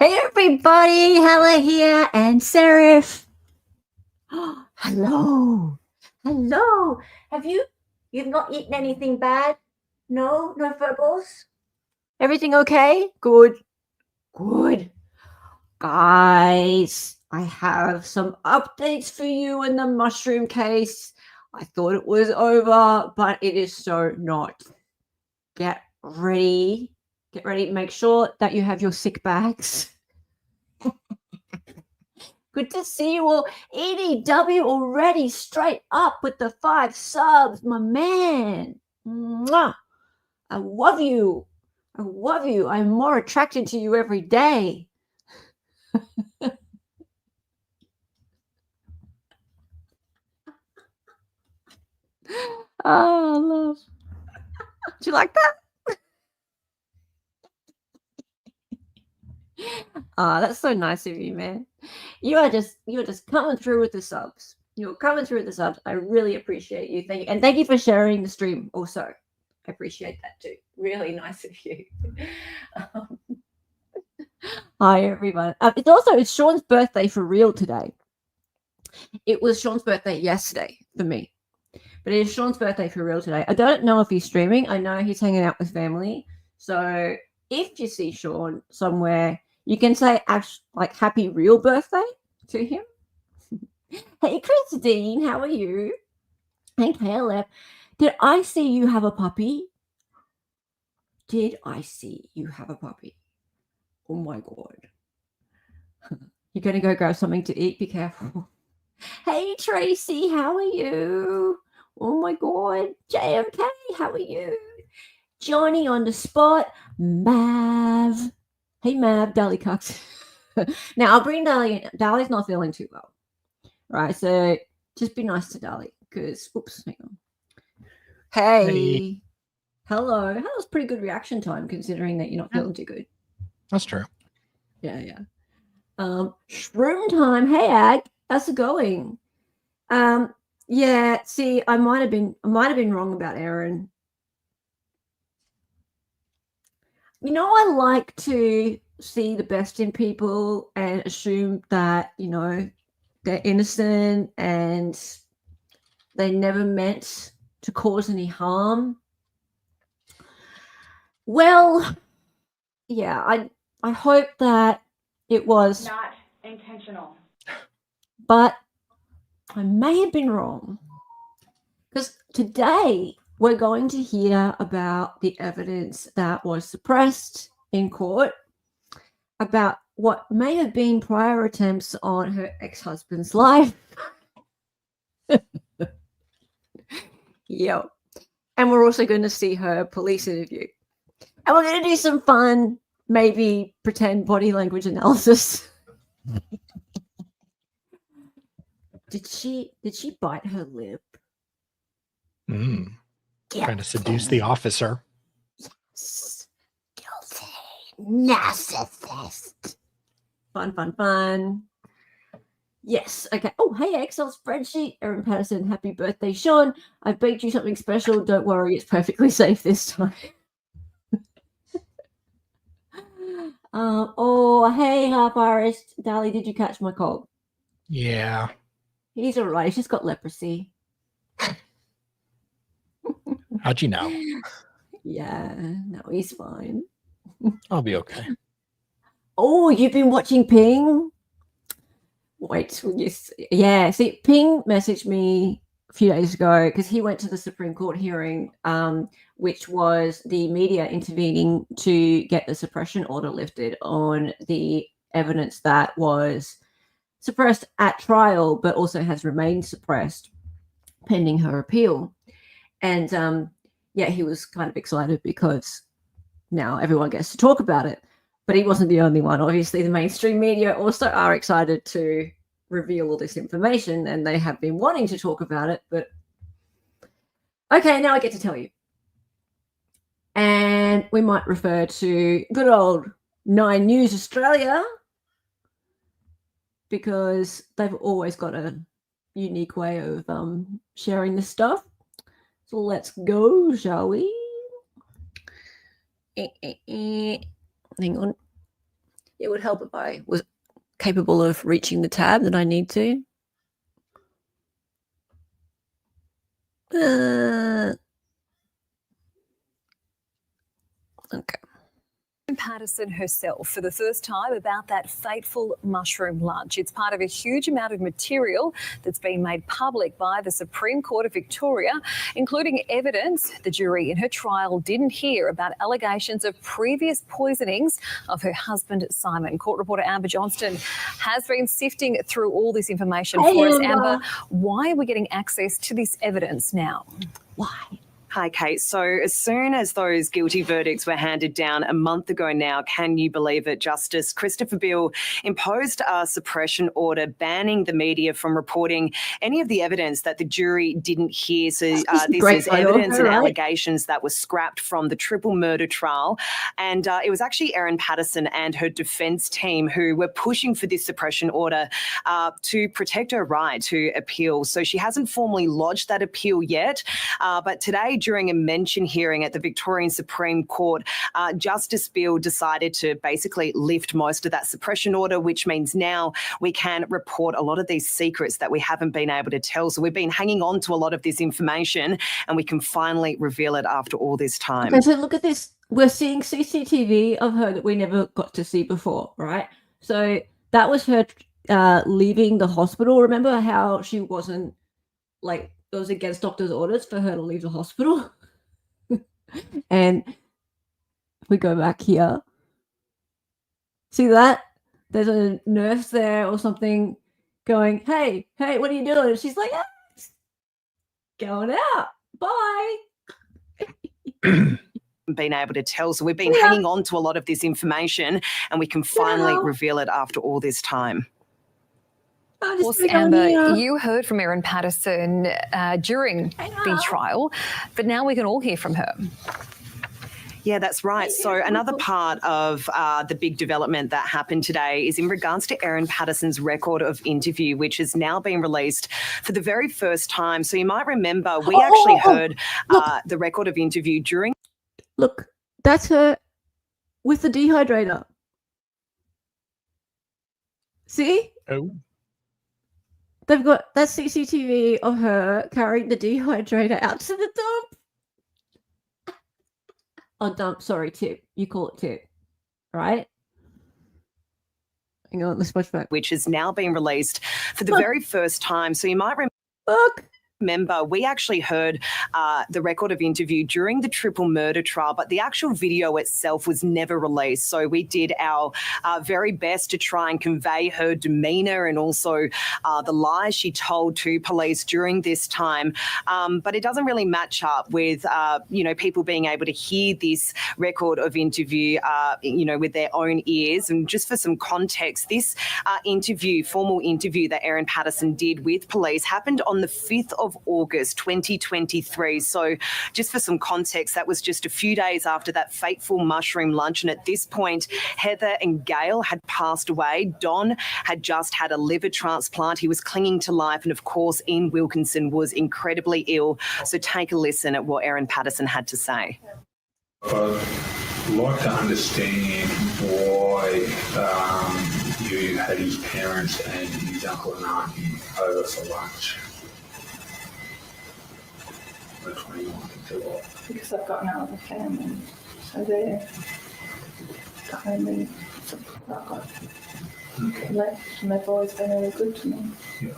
Hey everybody, Hella here and Serif. Hello. Hello. You've not eaten anything bad? No verbals? Everything okay? Good. Good. Guys, I have some updates for you in the mushroom case. I thought it was over, but it is so not. Get ready. Get ready. Make sure that you have your sick bags. Good to see you all. EDW already straight up with the 5 subs, my man. Mwah. I love you. I love you. I'm more attracted to you every day. Oh, love. Do you like that? That's so nice of you, man. You're just coming through with the subs. You're coming through with the subs. I really appreciate you. Thank you. And thank you for sharing the stream also. I appreciate that too. Really nice of you. Hi, everyone. It's Sean's birthday for real today. It was Sean's birthday yesterday for me. But it is Sean's birthday for real today. I don't know if he's streaming. I know he's hanging out with family. So if you see Sean somewhere, you can say like happy real birthday to him. Hey, Christine, how are you? Hey, KLF. Did I see you have a puppy? Did I see you have a puppy? Oh, my God. You're going to go grab something to eat? Be careful. Hey, Tracy, how are you? Oh, my God. JMK, how are you? Johnny on the spot. Mav. Hey, Mav, Dolly Cox. Now, I'll bring Dolly in. Dolly's not feeling too well. Right, so just be nice to Dolly because, oops, hang on. Hey. Hello. That was pretty good reaction time considering that you're not feeling too good. That's true. Yeah. Shroom time. Hey, Ag. How's it going? Yeah, see, I might have been wrong about Erin. You know, I like to see the best in people and assume that, you know, they're innocent and they never meant to cause any harm. Well, yeah, I hope that it was not intentional. But I may have been wrong. Because today we're going to hear about the evidence that was suppressed in court about what may have been prior attempts on her ex-husband's life. Yep. And we're also going to see her police interview. And we're going to do some fun, maybe pretend body language analysis. Did she bite her lip? Trying to seduce the officer. Yes. Guilty. Narcissist. Fun. Yes. Okay. Oh, hey, Excel spreadsheet. Erin Patterson, happy birthday, Sean. I baked you something special. Don't worry, it's perfectly safe this time. Oh, hey, Half Irist. Dali, did you catch my cold? Yeah. He's all right. He's just got leprosy. How'd you know? Yeah. No, he's fine. I'll be okay. Oh, you've been watching Ping? Wait, yeah. See, Ping messaged me a few days ago because he went to the Supreme Court hearing, which was the media intervening to get the suppression order lifted on the evidence that was suppressed at trial, but also has remained suppressed pending her appeal. And yeah, he was kind of excited because now everyone gets to talk about it. But he wasn't the only one. Obviously, the mainstream media also are excited to reveal all this information, and they have been wanting to talk about it. But okay, now I get to tell you. And we might refer to good old 9 News Australia because they've always got a unique way of sharing this stuff. So let's go, shall we? Hang on. It would help if I was capable of reaching the tab that I need to. Okay. Patterson herself for the first time about that fateful mushroom lunch. It's part of a huge amount of material that's been made public by the Supreme Court of Victoria, including evidence the jury in her trial didn't hear about allegations of previous poisonings of her husband, Simon. Court reporter Amber Johnston has been sifting through all this information for us. Amber, why are we getting access to this evidence now? Why? Hi, Kate. So as soon as those guilty verdicts were handed down a month ago now, can you believe it, Justice Christopher Beale imposed a suppression order banning the media from reporting any of the evidence that the jury didn't hear. So this is evidence and allegations that were scrapped from the triple murder trial. And it was actually Erin Patterson and her defence team who were pushing for this suppression order to protect her right to appeal. So she hasn't formally lodged that appeal yet, but today, during a mention hearing at the Victorian Supreme Court, Justice Beale decided to basically lift most of that suppression order, which means now we can report a lot of these secrets that we haven't been able to tell. So we've been hanging on to a lot of this information and we can finally reveal it after all this time. Okay, so look at this. We're seeing CCTV of her that we never got to see before, right? So that was her leaving the hospital. Remember how she wasn't like, it was against doctor's orders for her to leave the hospital. And if we go back here, see that? There's a nurse there or something going, hey, what are you doing? And she's like, going out. Bye. Been able to tell. So we've been hanging on to a lot of this information and we can finally reveal it after all this time. Of course, Amber, you heard from Erin Patterson during the trial, but now we can all hear from her. Yeah, that's right. So another part of the big development that happened today is in regards to Erin Patterson's record of interview, which has now been released for the very first time. So you might remember we actually heard the record of interview during... Look, that's her with the dehydrator. See? Oh. They've got that CCTV of her carrying the dehydrator out to the dump. Oh, dump. Sorry, tip. You call it tip, right? Hang on, let's watch back. Which has now been released for the very first time. So you might remember we actually heard the record of interview during the triple murder trial, but the actual video itself was never released. So we did our very best to try and convey her demeanour and also the lies she told to police during this time. But it doesn't really match up with, people being able to hear this record of interview, with their own ears. And just for some context, this formal interview that Erin Patterson did with police happened on the 5th of August 2023. So just for some context, that was just a few days after that fateful mushroom lunch. And at this point, Heather and Gail had passed away. Don had just had a liver transplant. He was clinging to life. And of course, Ian Wilkinson was incredibly ill. So take a listen at what Erin Patterson had to say. I'd like to understand why you had his parents and his uncle and auntie over for lunch. The 21th of July. Because I've got no other family, so they're the only support I've got left, and they've always been really good to me. Yeah.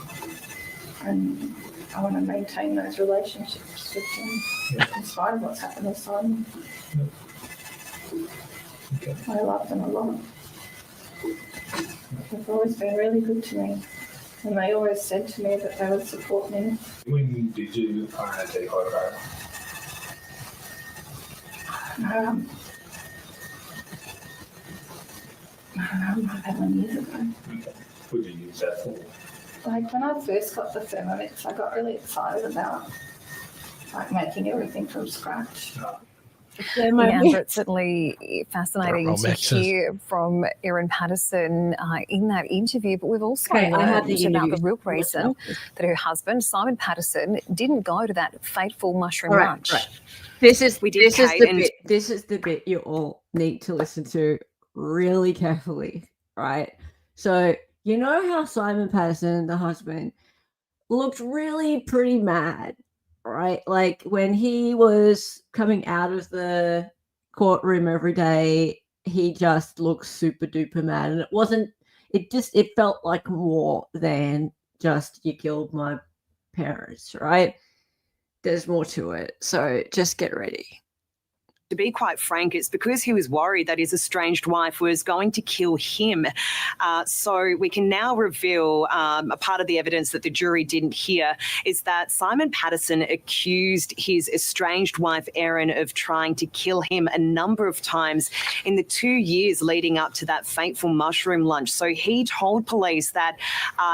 And I want to maintain those relationships with them, in spite of what's happened to Simon. Okay. I love them a lot. They've always been really good to me. And they always said to me that they would support me. When did you own a dehydrator? I don't know, about 1 year ago. Okay. What did you use that for? Like when I first got the Thermomix, I got really excited about making everything from scratch. Yeah, but it's certainly fascinating to hear from Erin Patterson in that interview. But we've also learned about the real reason that her husband, Simon Patterson, didn't go to that fateful mushroom lunch. Right. This is the bit you all need to listen to really carefully. right? So you know how Simon Patterson, the husband, looked really pretty mad, right? Like when he was coming out of the courtroom every day, he just looked super duper mad. And it felt like more than just you killed my parents, right? There's more to it. So just get ready. To be quite frank, it's because he was worried that his estranged wife was going to kill him. So we can now reveal a part of the evidence that the jury didn't hear is that Simon Patterson accused his estranged wife, Erin, of trying to kill him a number of times in the 2 years leading up to that fateful mushroom lunch. So he told police that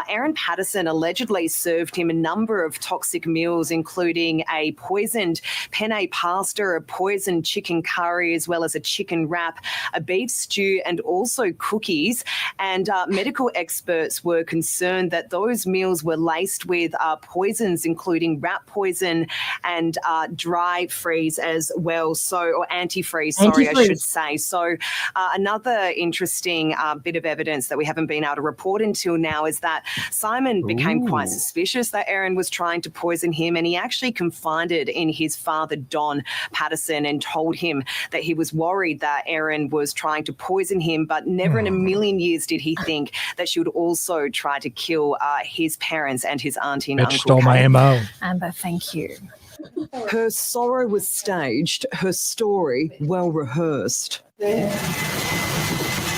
Erin Patterson allegedly served him a number of toxic meals, including a poisoned penne pasta, a poisoned chicken curry, as well as a chicken wrap, a beef stew, and also cookies. And medical experts were concerned that those meals were laced with poisons, including rat poison and dry freeze as well. Or antifreeze, sorry, I should say. So another interesting bit of evidence that we haven't been able to report until now is that Simon became quite suspicious that Erin was trying to poison him, and he actually confided in his father, Don Patterson, and told him that he was worried that Erin was trying to poison him, but never in a million years did he think that she would also try to kill his parents and his auntie and uncle. Stole my MO. Amber, thank you. Her sorrow was staged, her story well rehearsed. They're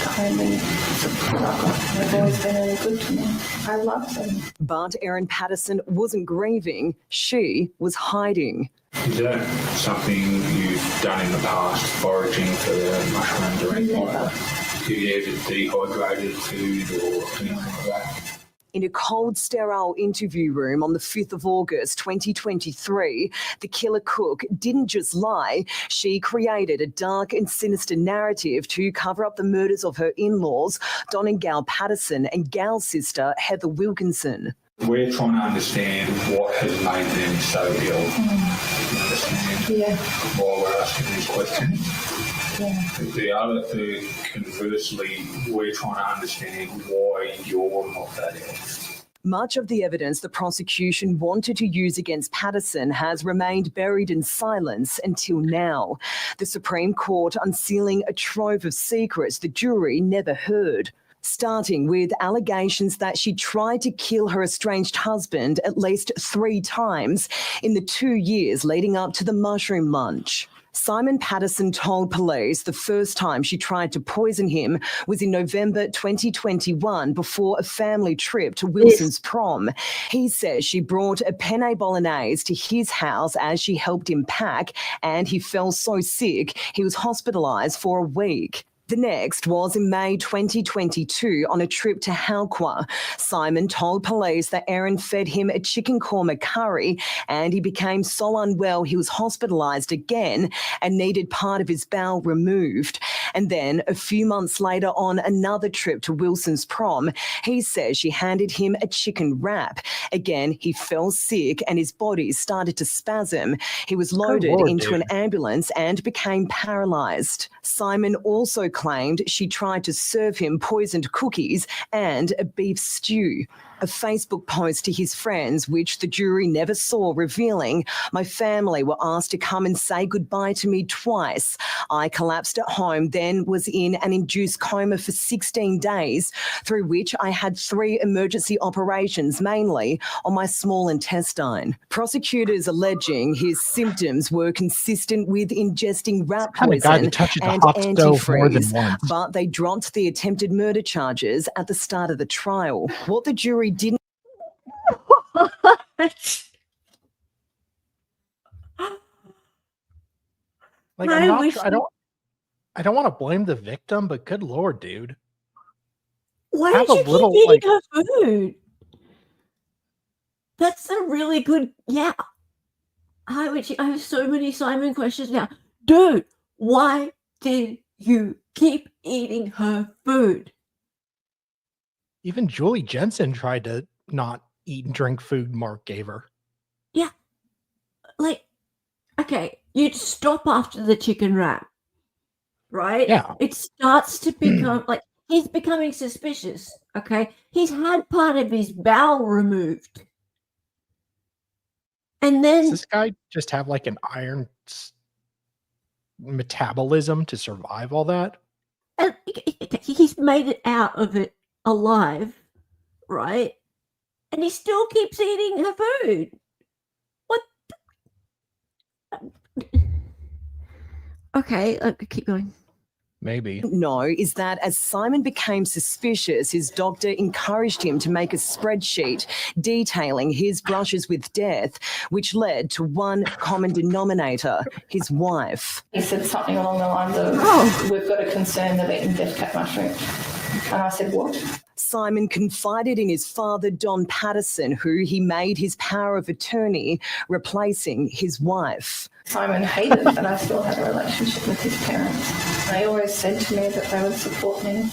kindly supportive. They've always been really good to me. I love them. But Erin Patterson wasn't grieving, she was hiding. Is that something you've done in the past, foraging for the mushrooms or anything like that? Have you ever dehydrated food or anything like that? In a cold, sterile interview room on the 5th of August 2023, the killer cook didn't just lie, she created a dark and sinister narrative to cover up the murders of her in-laws, Don and Gal Patterson, and Gal's sister, Heather Wilkinson. We're trying to understand what has made them so ill. You understand? Yeah. While we're asking these questions. Yeah. Conversely, we're trying to understand why you're not that ill. Much of the evidence the prosecution wanted to use against Patterson has remained buried in silence until now. The Supreme Court unsealing a trove of secrets the jury never heard. Starting with allegations that she tried to kill her estranged husband at least 3 times in the 2 years leading up to the mushroom lunch. Simon Patterson told police the first time she tried to poison him was in November 2021 before a family trip to Wilson's prom. He says she brought a penne bolognese to his house as she helped him pack, and he fell so sick he was hospitalised for a week. The next was in May 2022 on a trip to Halqua. Simon told police that Erin fed him a chicken korma curry and he became so unwell he was hospitalised again and needed part of his bowel removed. And then a few months later on another trip to Wilson's prom, he says she handed him a chicken wrap. Again, he fell sick and his body started to spasm. He was loaded into an ambulance and became paralysed. Simon also claimed she tried to serve him poisoned cookies and a beef stew. A Facebook post to his friends, which the jury never saw, revealing, "My family were asked to come and say goodbye to me twice. I collapsed at home, then was in an induced coma for 16 days, through which I had 3 emergency operations, mainly on my small intestine." Prosecutors alleging his symptoms were consistent with ingesting rat poison and antifreeze, but they dropped the attempted murder charges at the start of the trial. What the jury didn't Like, I don't want to blame the victim, but good Lord, dude. Why Have did you a little, keep eating like- her food? That's a really good, yeah. I have so many Simon questions now. Dude, why did you keep eating her food? Even Julie Jensen tried to not eat and drink food Mark gave her. Yeah. Like, okay, you'd stop after the chicken wrap, right? Yeah. It starts to become like he's becoming suspicious. Okay, he's had part of his bowel removed, and Does then this guy just have like an iron metabolism to survive all that? he's made it out of it alive, right? And he still keeps eating her food. What? Okay, keep going. Maybe. know is that as Simon became suspicious, his doctor encouraged him to make a spreadsheet detailing his brushes with death, which led to one common denominator, his wife. He said something along the lines of, we've got a concern of eating death cap mushroom. And I said, what? Simon confided in his father, Don Patterson, who he made his power of attorney, replacing his wife. Simon hated that I still had a relationship with his parents. They always said to me that they would support me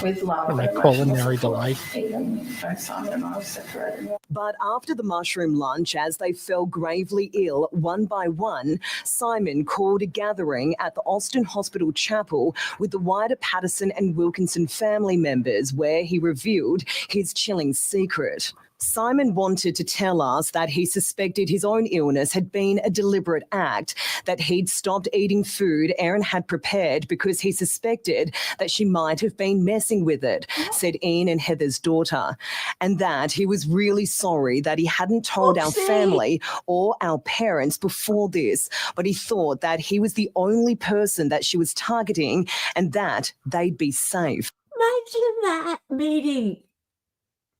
with love And and a emotional culinary support, delight. even though Simon and I were separated. But after the mushroom lunch, as they fell gravely ill one by one, Simon called a gathering at the Austin Hospital Chapel with the wider Patterson and Wilkinson family members, where he revealed his chilling secret. Simon wanted to tell us that he suspected his own illness had been a deliberate act, that he'd stopped eating food Erin had prepared because he suspected that she might have been messing with it, said Ian and Heather's daughter, and that he was really sorry that he hadn't told our family or our parents before this, but he thought that he was the only person that she was targeting and that they'd be safe. Imagine that meeting,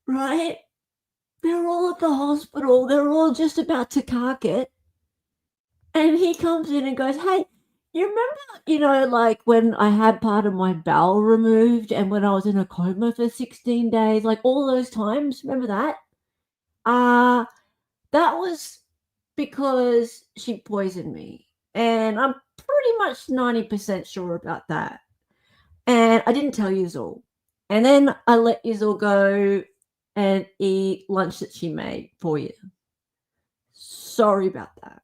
right? They're all at the hospital. They're all just about to cark it. And he comes in and goes, hey, you remember, like when I had part of my bowel removed and when I was in a coma for 16 days, like all those times, remember that? That was because she poisoned me. And I'm pretty much 90% sure about that. And I didn't tell you all. And then I let you all go and eat lunch that she made for you. Sorry about that.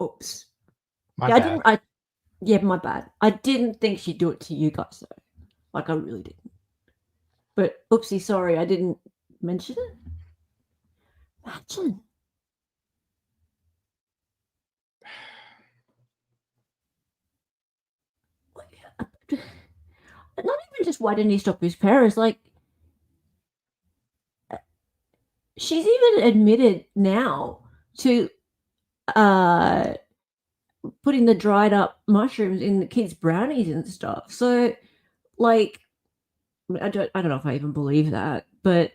Oops. My Yeah, bad. my bad. I didn't think she'd do it to you guys though. Like I really didn't. But oopsie, sorry, I didn't mention it. Imagine. Not even just why didn't he stop his parents, like she's even admitted now to putting the dried up mushrooms in the kids' brownies and stuff. So, like, I don't know if I even believe that, but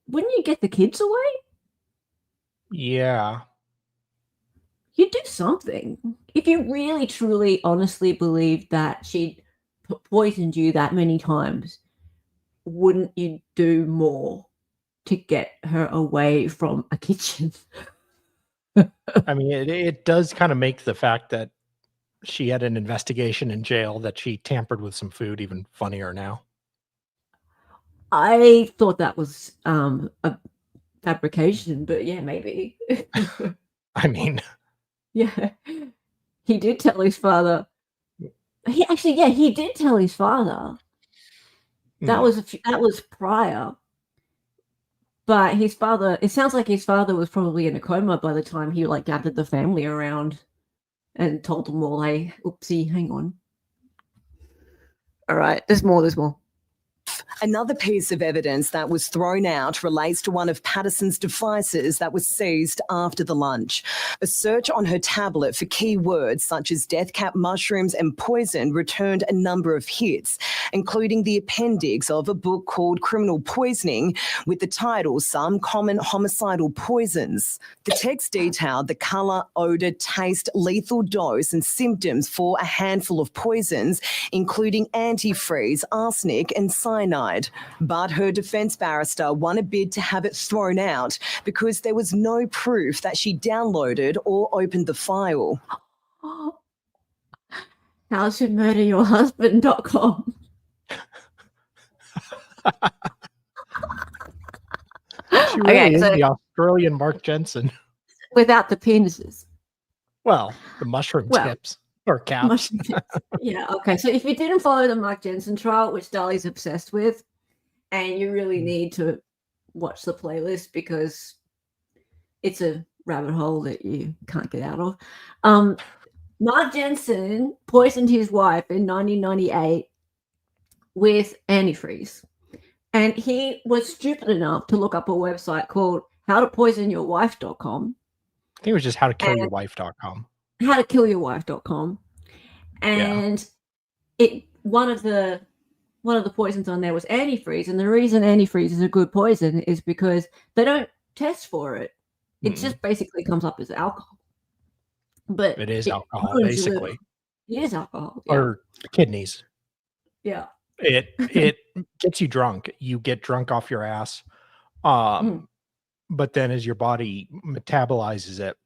wouldn't you get the kids away? Yeah. You'd do something if you really, truly, honestly believed that she'd poisoned you that many times. Wouldn't you do more to get her away from a kitchen? I mean, it does kind of make the fact that she had an investigation in jail that she tampered with some food even funnier now. I thought that was a fabrication, but yeah, maybe. I mean, yeah, he did tell his father. He did tell his father. That was prior. But his father, it sounds like his father was probably in a coma by the time he like gathered the family around and told them all, hey, oopsie, hang on. All right, there's more. Another piece of evidence that was thrown out relates to one of Patterson's devices that was seized after the lunch. A search on her tablet for keywords such as death cap mushrooms and poison returned a number of hits, including the appendix of a book called Criminal Poisoning with the title Some Common Homicidal Poisons. The text detailed the colour, odour, taste, lethal dose and symptoms for a handful of poisons, including antifreeze, arsenic and cyanide. But her defence barrister won a bid to have it thrown out because there was no proof that she downloaded or opened the file. Howtomurderyourhusband.com. she really is the Australian Mark Jensen. Without the penises. Well, the mushroom tips. Or caps. Yeah, okay. So if you didn't follow the Mark Jensen trial, which Dali's obsessed with, and you really need to watch the playlist because it's a rabbit hole that you can't get out of. Mark Jensen poisoned his wife in 1998 with antifreeze. And he was stupid enough to look up a website called howtopoisonyourwife.com. I think it was just howtokillyourwife.com. Howtokillyourwife.com. And one of the poisons on there was antifreeze. And the reason antifreeze is a good poison is because they don't test for it. It just basically comes up as alcohol. But it is alcohol, basically. It is alcohol. Yeah. Or kidneys. Yeah. It gets you drunk. You get drunk off your ass. But then as your body metabolizes it,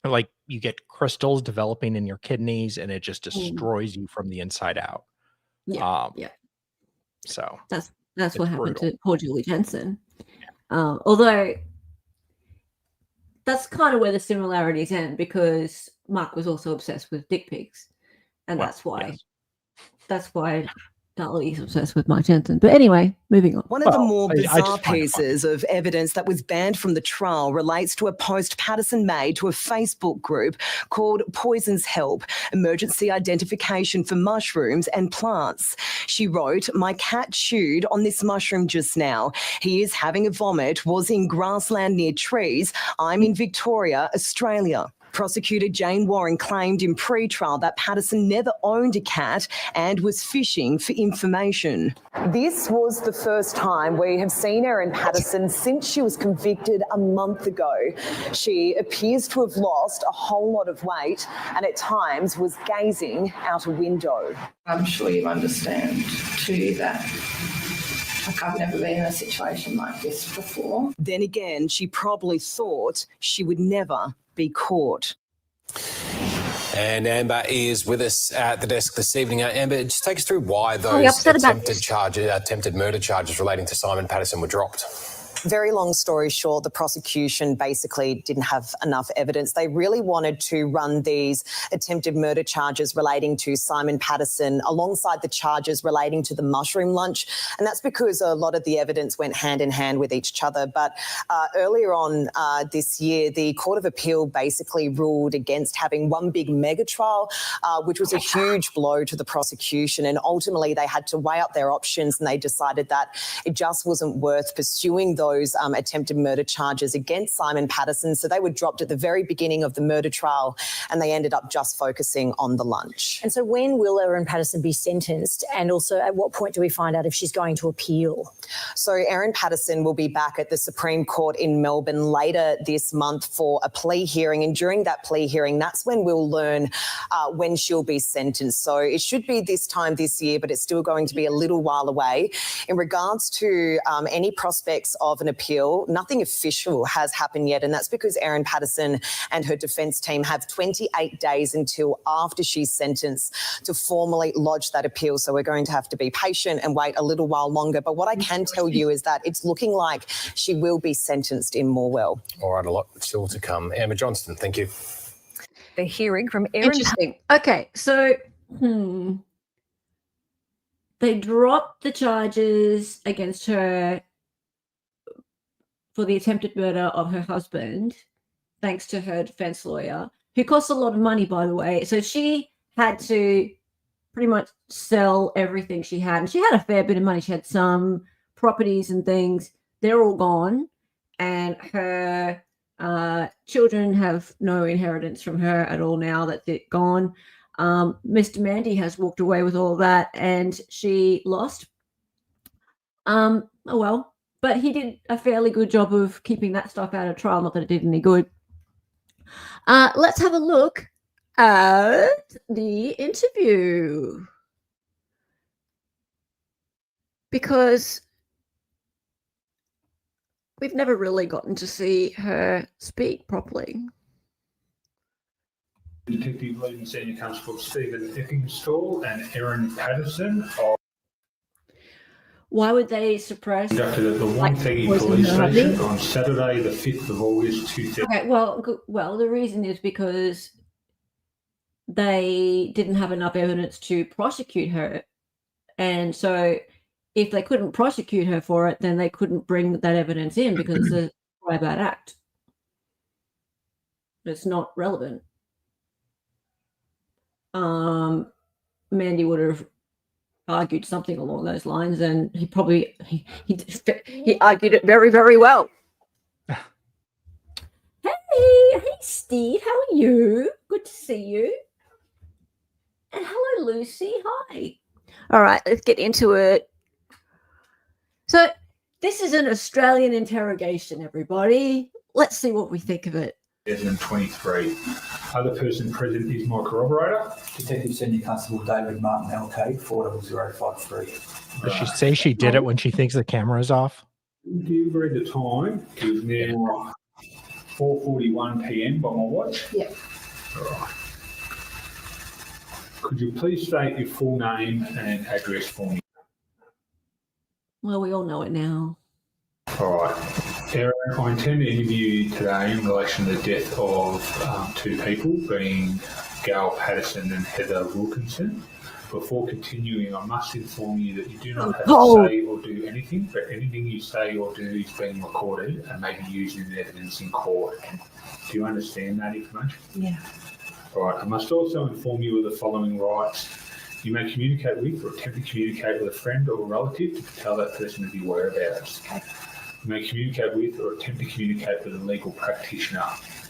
like you get crystals developing in your kidneys and it just destroys you from the inside out. Yeah. So that's what happened to poor Julie Jensen. Although that's kind of where the similarities end, because Mark was also obsessed with dick pics. And that's why Dali is obsessed with Mark Jensen. But anyway, moving on. One of the more bizarre pieces of evidence that was banned from the trial relates to a post Patterson made to a Facebook group called Poison's Help, Emergency Identification for Mushrooms and Plants. She wrote, "My cat chewed on this mushroom just now. He is having a vomit, was in grassland near trees. I'm in Victoria, Australia." Prosecutor Jane Warren claimed in pre-trial that Patterson never owned a cat and was fishing for information. This was the first time we have seen Erin Patterson since she was convicted a month ago. She appears to have lost a whole lot of weight and at times was gazing out a window. I'm sure you understand too that I've never been in a situation like this before. Then again, she probably thought she would never be caught. And Amber is with us at the desk this evening. Amber, just take us through why those attempted murder charges relating to Simon Patterson were dropped. Very long story short, the prosecution basically didn't have enough evidence. They really wanted to run these attempted murder charges relating to Simon Patterson alongside the charges relating to the mushroom lunch. And that's because a lot of the evidence went hand in hand with each other. But earlier on this year, the Court of Appeal basically ruled against having one big mega trial, which was a huge blow to the prosecution. And ultimately, they had to weigh up their options and they decided that it just wasn't worth pursuing those attempted murder charges against Simon Patterson. So they were dropped at the very beginning of the murder trial and they ended up just focusing on the lunch. And so when will Erin Patterson be sentenced? And also at what point do we find out if she's going to appeal? So Erin Patterson will be back at the Supreme Court in Melbourne later this month for a plea hearing. And during that plea hearing, that's when we'll learn when she'll be sentenced. So it should be this time this year, but it's still going to be a little while away. In regards to any prospects of an appeal, nothing official has happened yet, and that's because Erin Patterson and her defence team have 28 days until after she's sentenced to formally lodge that appeal. So we're going to have to be patient and wait a little while longer. But what I can tell you is that it's looking like she will be sentenced in Morwell. All right, a lot still to come. Emma Johnston, thank you. The hearing from Erin. Interesting. Okay, so they dropped the charges against her for the attempted murder of her husband, thanks to her defense lawyer, who costs a lot of money, by the way. So she had to pretty much sell everything she had. And she had a fair bit of money. She had some properties and things. They're all gone. And her children have no inheritance from her at all now. That's it, gone. Mr. Mandy has walked away with all that and she lost. Oh, well. But he did a fairly good job of keeping that stuff out of trial, not that it did any good. Let's have a look at the interview. Because we've never really gotten to see her speak properly. Detective Leading Senior Constable Stephen Eckingstall and Erin Patterson of Why would they suppress? Conducted at the Wonthaggi Police Station on Saturday, the 5th of August, 2000. Okay, well, the reason is because they didn't have enough evidence to prosecute her. And so if they couldn't prosecute her for it, then they couldn't bring that evidence in because it's a bad act. It's not relevant. Mandy would have argued something along those lines, and he probably he argued it very, very well. Hey, Steve, how are you? Good to see you. And hello, Lucy. Hi. All right, let's get into it. So this is an Australian interrogation, everybody. Let's see what we think of it. 2023. Other person present is my corroborator. Detective Senior Constable David Martin L.K. 40053. Does she say she did it when she thinks the camera is off? Do you read the time? It is now 4:41 p.m. by my watch. Yeah. All right. Could you please state your full name and address for me? Well, we all know it now. All right. Erin, I intend to interview you today in relation to the death of two people, being Gail Patterson and Heather Wilkinson. Before continuing, I must inform you that you do not have to say or do anything, but anything you say or do is being recorded and may be used in evidence in court. Do you understand that information? Yeah. All right. I must also inform you of the following rights. You may communicate with or attempt to communicate with a friend or relative to tell that person of your whereabouts. Okay. You may communicate with or attempt to communicate with a legal practitioner.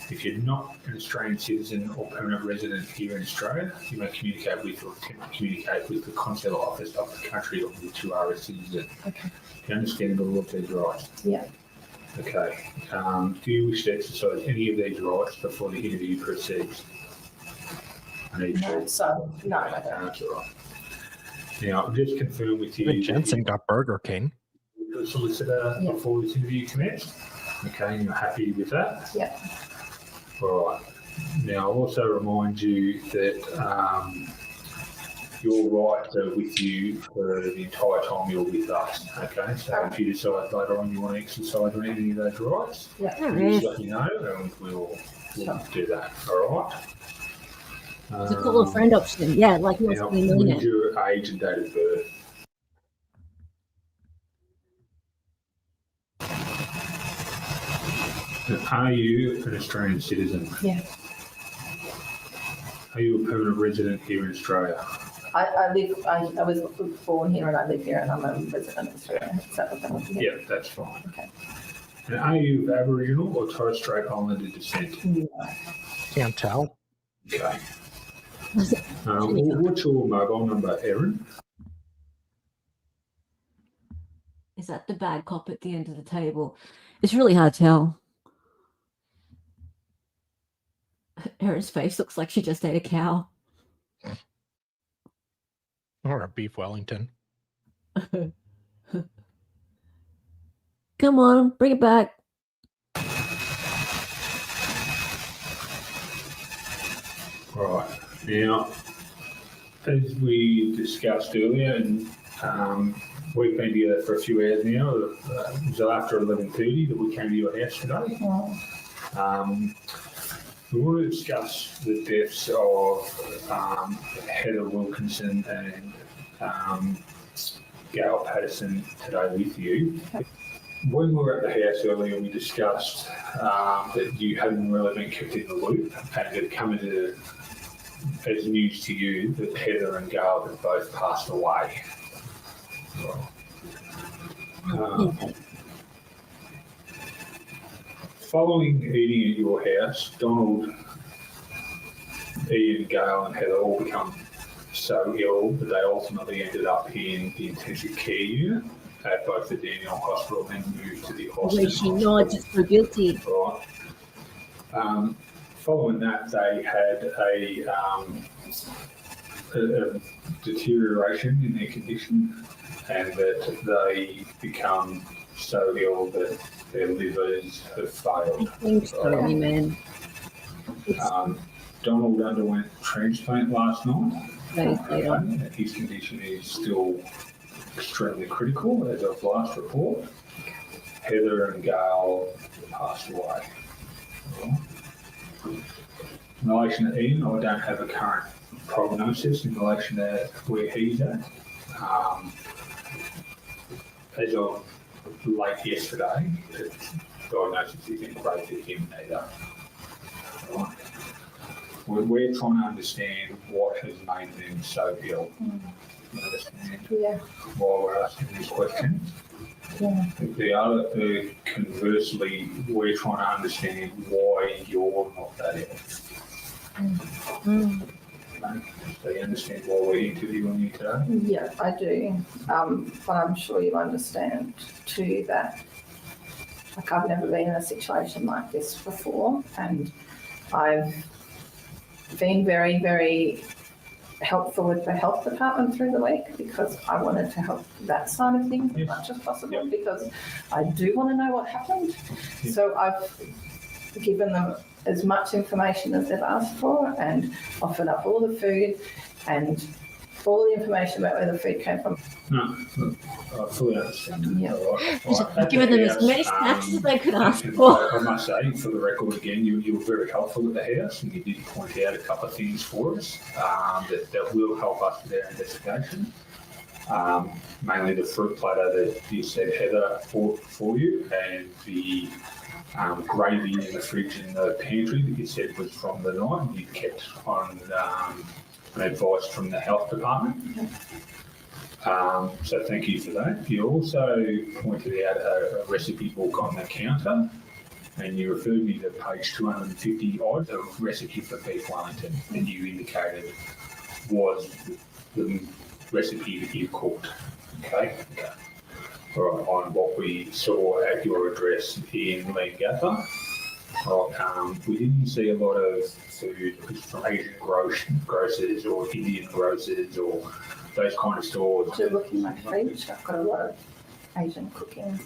If you're not an Australian citizen or permanent resident here in Australia, you may communicate with or attempt to communicate with the consular office of the country of which you are a citizen. Okay. Do you understand all of these rights? Yeah. Okay. Do you wish to exercise any of these rights before the interview proceeds? I need No, to. so no, I don't. That's all right. Now, I'll just confirm with you. Even Jensen got Burger King. The solicitor before this interview commenced. Okay, and you're happy with that? Yeah. All right. Now, I'll also remind you that your rights are with you for the entire time you're with us. Okay, so if you decide later on you want to exercise any of those rights, just let me know and we'll do that. All right. To call a friend option, yeah, like you Now, want to what is your age and date of birth? Are you an Australian citizen? Yeah. Are you a permanent resident here in Australia? I was born here and I live here and I'm a resident of Australia. Is that what that was? Yeah, that's fine. Okay. And are you of Aboriginal or Torres Strait Islander descent? No. Can't tell. Okay. What's your mobile number, Erin? Is that the bad cop at the end of the table? It's really hard to tell. Erin's face looks like she just ate a cow. Or a beef Wellington. Come on, bring it back. All right. Now, as we discussed earlier, and we've been together for a few hours now. It was after 11:30 that we came to your house today. We want to discuss the deaths of Heather Wilkinson and Gail Patterson today with you. When we were at the house earlier, we discussed that you hadn't really been kept in the loop and it had come as news to you that Heather and Gail had both passed away. Following eating at your house, Donald, Ian, Gail and Heather all become so ill that they ultimately ended up in the intensive care unit at both the Dandenong Hospital and moved to the hospital. Where she nods, it's so guilty. Right. Following that, they had a deterioration in their condition and that they become so ill that their livers have failed. Man. Donald underwent transplant last night. Okay. His condition is still extremely critical as of last report. Heather and Gail passed away. In relation to Ian, I don't have a current prognosis in relation to where he's at. As of late yesterday, the diagnosis isn't great for him either. Right. We're trying to understand what has made them so ill. Understand why we're asking these questions. Conversely, we're trying to understand why you're not that ill. So you understand why we're interviewing you today? Yeah, I do. But I'm sure you understand too that, like, I've never been in a situation like this before, and I've been very, very helpful with the health department through the week because I wanted to help that side of things as much as possible because I do want to know what happened. So I've given them as much information as they've asked for and offered up all the food and all the information about where the food came from. No, I fully understand. Yeah. I've given them as many snacks as they could ask for. I must say, for the record again, you were very helpful at the house and you did point out a couple of things for us that will help us with our investigation. Mainly the fruit platter that you said Heather for you and the gravy in the fridge in the pantry that you said was from the night you kept on advice from the health department. So thank you for that. You also pointed out a recipe book on the counter and you referred me to page 250 odd of recipe for beef Wellington that you indicated was the recipe that you cooked. Okay. Right, on what we saw at your address in Leongatha. We didn't see a lot of food from Asian grocers or Indian grocers or those kind of stores. To look in my fridge, I've got a lot of Asian cooking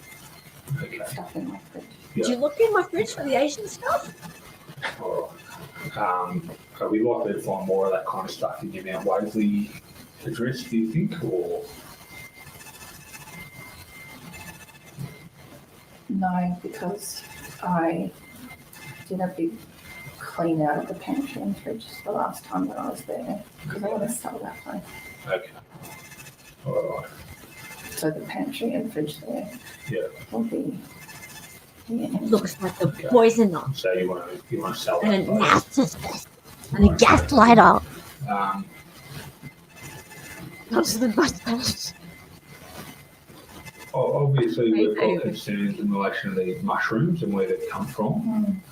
stuff in my fridge. Did you look in my fridge for the Asian stuff? Are we likely to find more of that kind of stuff in your Mount Waverley address, do you think? Or no, because I did a big clean out of the pantry and fridge the last time that I was there because I want to sell that place. Okay. All right. So the pantry and fridge there will be. Looks like the poisoner. So you want to sell that and a place. narcissist and a gaslighter. Those are the best. Obviously, we've got concerns in relation to these mushrooms and where they've come from.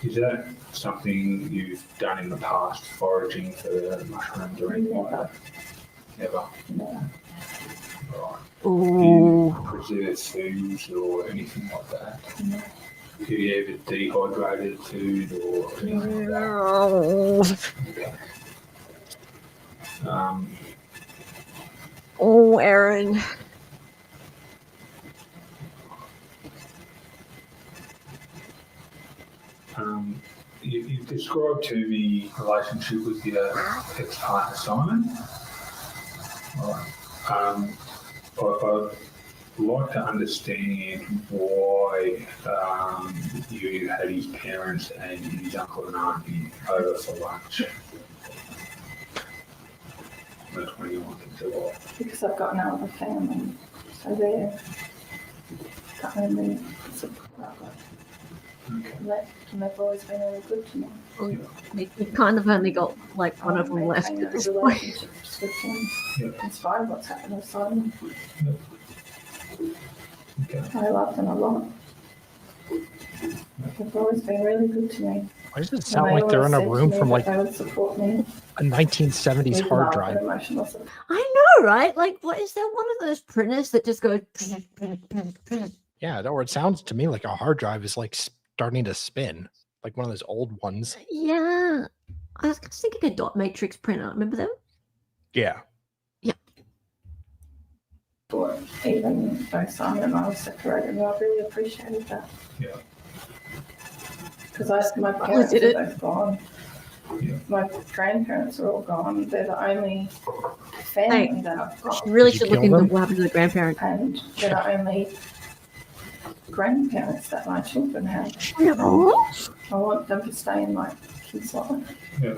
Is that something you've done in the past, foraging for mushrooms or anything like that? Never? Never. Right. Ooh. Do you preserve foods or anything like that? No. Have you ever dehydrated food or anything like that? Okay. Oh, Erin. You've described to me relationship with your ex-partner Simon. Right. I'd like to understand why you had his parents and his uncle and auntie over for lunch on the 29th of July. Because I've got no other family, so they're the only support I've got. Okay. And they've always been really good to me. We've kind of only got like one of them left at this point. Relationships with them, in spite of what's happened with Simon. Okay. I love them a lot. They've always been really good to me. Why does it sound like they're in a room from like they would support me. a 1970s hard drive? I know, right? Like, what is that? One of those printers that just goes. Yeah, or it sounds to me like a hard drive is like starting to spin, like one of those old ones. Yeah, I was thinking a dot matrix printer. Remember them? Yeah. Yeah. But even though Simon and I were separated, I really appreciated that. Yeah. Because my parents are both gone. Yeah. My grandparents are all gone. They're the only family that I've got. Really should look into what happened to the grandparents. And they're the only grandparents that my children have. I want them to stay in my kids' life. Yeah.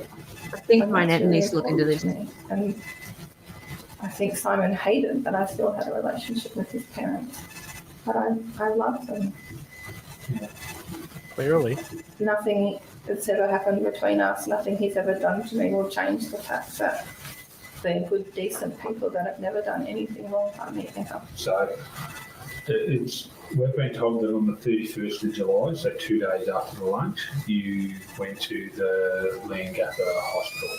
I think And my that's net really needs to look into this. important to me. And I think Simon hated that I still had a relationship with his parents. But I love them. Clearly. Nothing that's ever happened between us, nothing he's ever done to me will change the fact that they're good, decent people that have never done anything wrong by me ever. So we've been told that on the 31st of July, so 2 days after the lunch, you went to the Leongatha Hospital,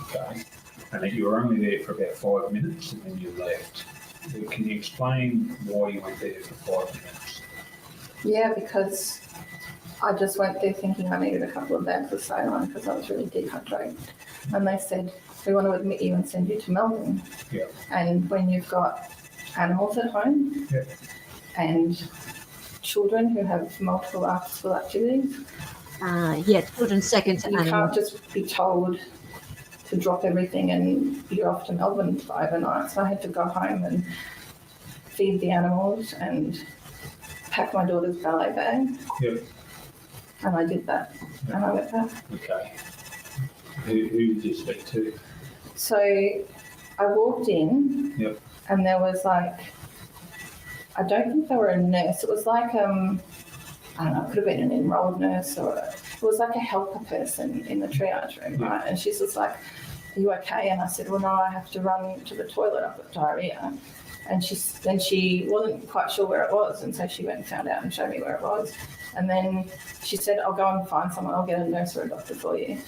okay? And that you were only there for about 5 minutes and then you left. Can you explain why you went there for 5 minutes? Yeah, because I just went there thinking I needed a couple of bags of saline because I was really dehydrated. And they said, we want to admit you and send you to Melbourne. Yeah. And when you've got animals at home Yeah. and children who have multiple after-school activities, children second to you animals. can't just be told to drop everything and you're off to Melbourne for overnight. So I had to go home and feed the animals and pack my daughter's ballet bag. Yeah. And I did that. And I went back. Okay. Who did you speak to? So I walked in. Yep. And there was like, I don't think they were a nurse. It was like, I don't know, it could have been an enrolled nurse or it was like a helper person in the triage room, right? And she's just like, are you okay? And I said, well, no, I have to run to the toilet. I've got diarrhea. And she wasn't quite sure where it was. And so she went and found out and showed me where it was. And then she said, I'll go and find someone. I'll get a nurse or a doctor for you.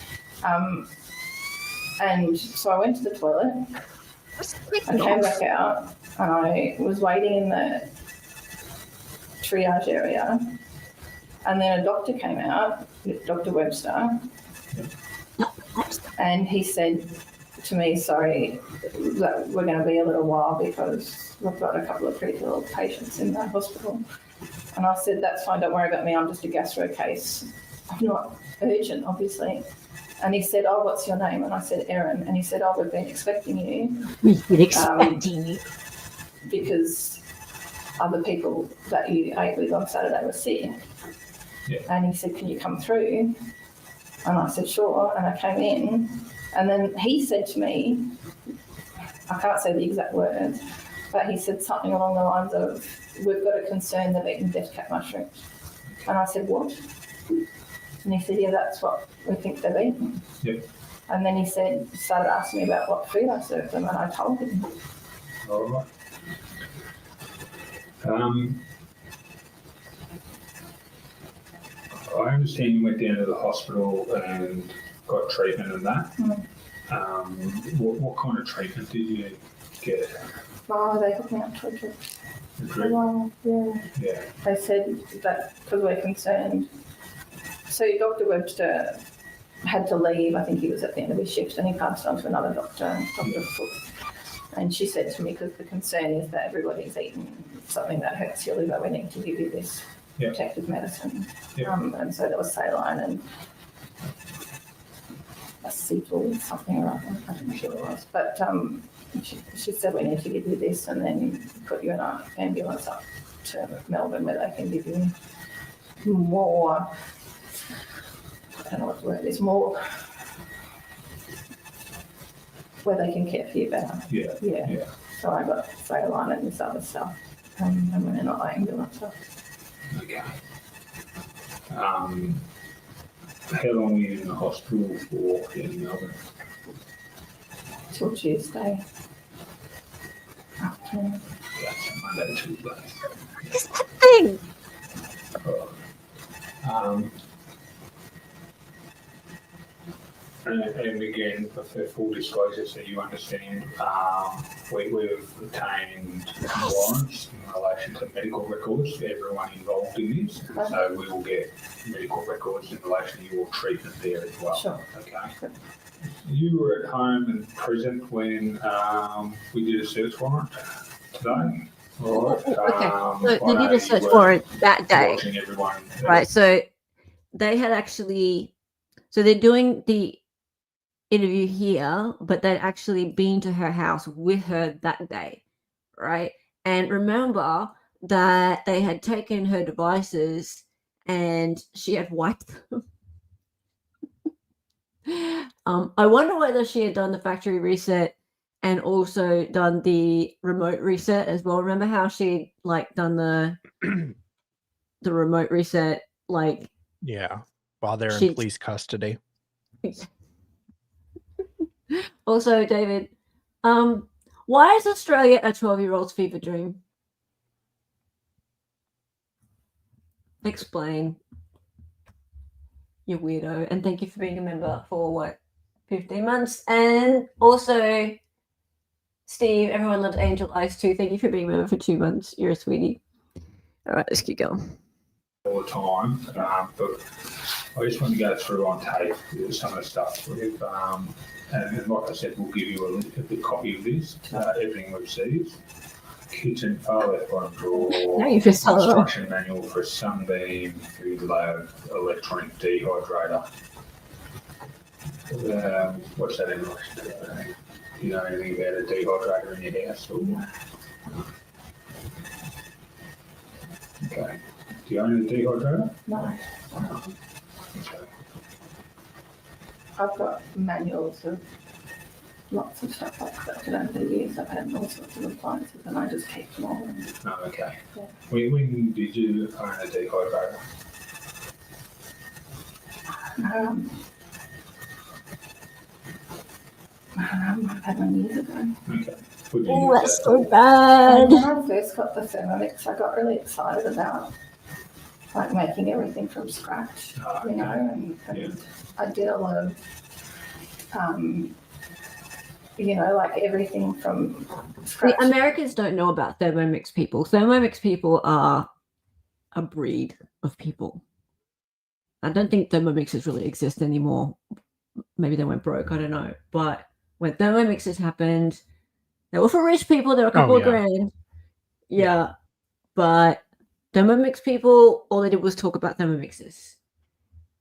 And so I went to the toilet. I came back out and I was waiting in the triage area. And then a doctor came out, Dr. Webster. And he said to me, sorry, that we're going to be a little while because we've got a couple of critical patients in the hospital. And I said, that's fine, don't worry about me, I'm just a gastro case. I'm not urgent, obviously. And he said, oh, what's your name? And I said, Erin. And he said, oh, we've been expecting you. We've been expecting you. Because other people that you ate with on Saturday were sick. Yeah. And he said, can you come through? And I said, sure. And I came in. And then he said to me, I can't say the exact words, but he said something along the lines of, we've got a concern they've eaten death cat mushrooms. And I said, what? And he said, yeah, that's what we think they've eaten. Yep. And then he started asking me about what food I served them, and I told him. All right. I understand you went down to the hospital and got treatment and that. What kind of treatment did you get? Oh, they hooked me up to a drip. A drip? Yeah. They said that because we're concerned. So Dr. Webster had to leave. I think he was at the end of his shift, and he passed on to another doctor, Dr. Foot. And she said to me, because the concern is that everybody's eaten something that hurts your liver, we need to give you this protective medicine. And so there was saline and acetyl something or other. I don't know what it was. But she said, we need to give you this and then put you in an ambulance up to Melbourne where they can give you more, I don't know what the word is, more, where they can care for you better. Yeah. So I got saline and this other stuff and went in an ambulance up. Okay. How long were you in the hospital for in Melbourne? Till Tuesday afternoon. That's Monday, Tuesday. What's that thing? And again, for full disclosure, so you understand, we've obtained warrants in relation to medical records for everyone involved in this. So we will get medical records in relation to your treatment there as well. Sure. Okay. You were at home and present when we did a search warrant today. Right. So they did a search warrant that day. Watching everyone. Right. So they had actually, so they're doing the interview here, but they'd actually been to her house with her that day. Right. And remember, that they had taken her devices and she had wiped them. I wonder whether she had done the factory reset and also done the remote reset as well. Remember how she like done the remote reset, like while they're in police custody. Also, David, why is Australia a 12-year-old's fever dream? Explain. You weirdo. And thank you for being a member for 15 months. And also, Steve, everyone loves Angel Eyes too. Thank you for being a member for 2 months. You're a sweetie. All right, let's keep going. All the time, but I just want to go through on tape some of the stuff. And like I said, we'll give you a copy of this, everything we've received. Kitchen, far left bottom drawer, instruction manual for a Sunbeam food lab electronic dehydrator. What's that in relation to? Do you know anything about a dehydrator in your house? Okay. Do you own a dehydrator? No. Okay. I've got manuals of lots of stuff like that over the years. I've had all sorts of appliances and I just keep them all. Oh, okay. Yeah. When did you own a dehydrator? I don't know, I've had one years ago. Okay. Oh, that's so bad. When I first got the Thermomix, I got really excited about like making everything from scratch, you know, and I did a lot of, you know, like everything from scratch. The Americans don't know about Thermomix people. Thermomix people are a breed of people. I don't think Thermomixes really exist anymore. Maybe they went broke, I don't know. But when Thermomixes happened, they were for rich people. They were a couple of grand. Yeah. But Thermomix people, all they did was talk about Thermomixes.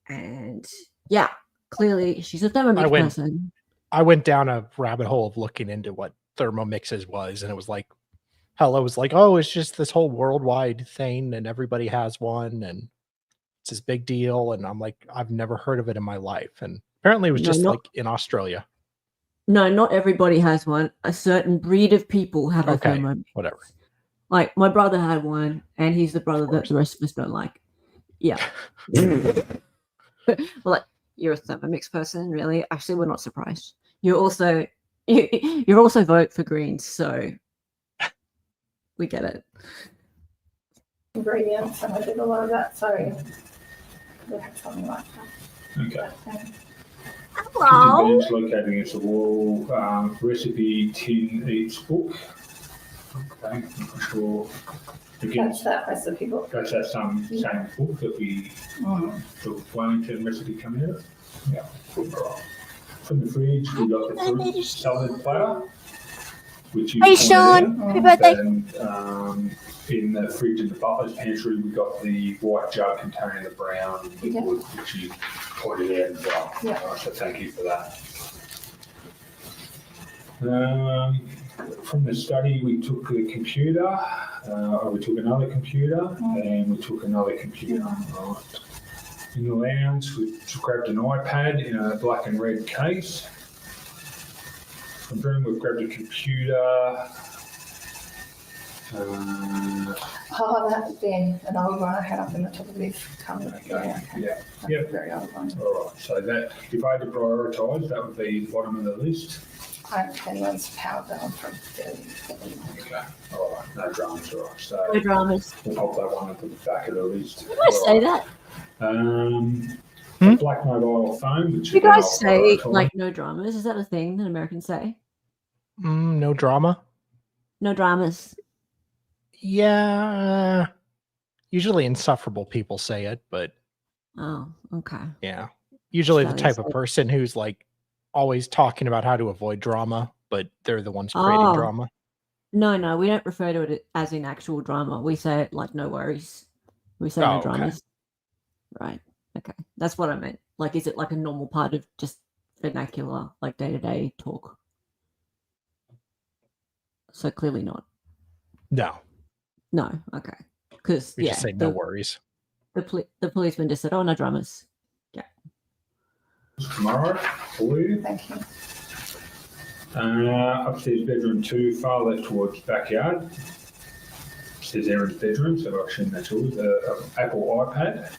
And yeah, clearly she's a Thermomix person. I went down a rabbit hole of looking into what Thermomixes was, and it was like, hell, it was like, oh, it's just this whole worldwide thing, and everybody has one, and it's this big deal. And I'm like, I've never heard of it in my life. And apparently it was just like in Australia. No, not everybody has one. A certain breed of people have a Thermomix. Whatever. Like my brother had one, and he's the brother that the rest of us don't like. Yeah. Well, like, you're a Thermomix person, really? Actually, we're not surprised. You're also vote for Greens, so we get it. Ingredients, and I did a lot of that, so we have something like that. Okay. Hello. Kitchen bench located against the wall. Recipe tin eats book. Okay, I'm sure. That's that recipe book. That's that same book that the Wellington recipe come out of. Yeah. All right. From the fridge, we got the fruit salad platter, which you. Hey, Sean. Happy birthday. And in the fridge in the butler's pantry, we got the white jug containing the brown liquid, which you pointed out as well. Yeah. So thank you for that. From the study, we took the computer, we took another computer, and we took another computer. Right. In the lounge, we grabbed an iPad in a black and red case. From the room, we've grabbed a computer. That's been an old one I had up in the top of this cupboard. Yeah. Very old one. All right. So that, if I had to prioritise, that would be the bottom of the list. Anyone's power down from 30. Okay. All right. No dramas. All right. So no dramas. We'll pop that one up at the back of the list. Did I say that? Black mobile phone. Which you guys say like no dramas? Is that a thing that Americans say? No drama. No dramas. Yeah. Usually insufferable people say it, but. Oh, okay. Yeah. Usually the type of person who's like always talking about how to avoid drama, but they're the ones creating drama. No, we don't refer to it as in actual drama. We say it like no worries. We say no dramas. Right. Okay. That's what I meant. Like, is it like a normal part of just vernacular, like day-to-day talk? So clearly not. No. No, okay. Because We just say no worries. The policeman just said, "Oh, no dramas." Yeah. Tomorrow for you. Thank you. Upstairs bedroom 2, far left towards backyard. Upstairs Erin's bedroom, so I assume that's yours. Apple iPad.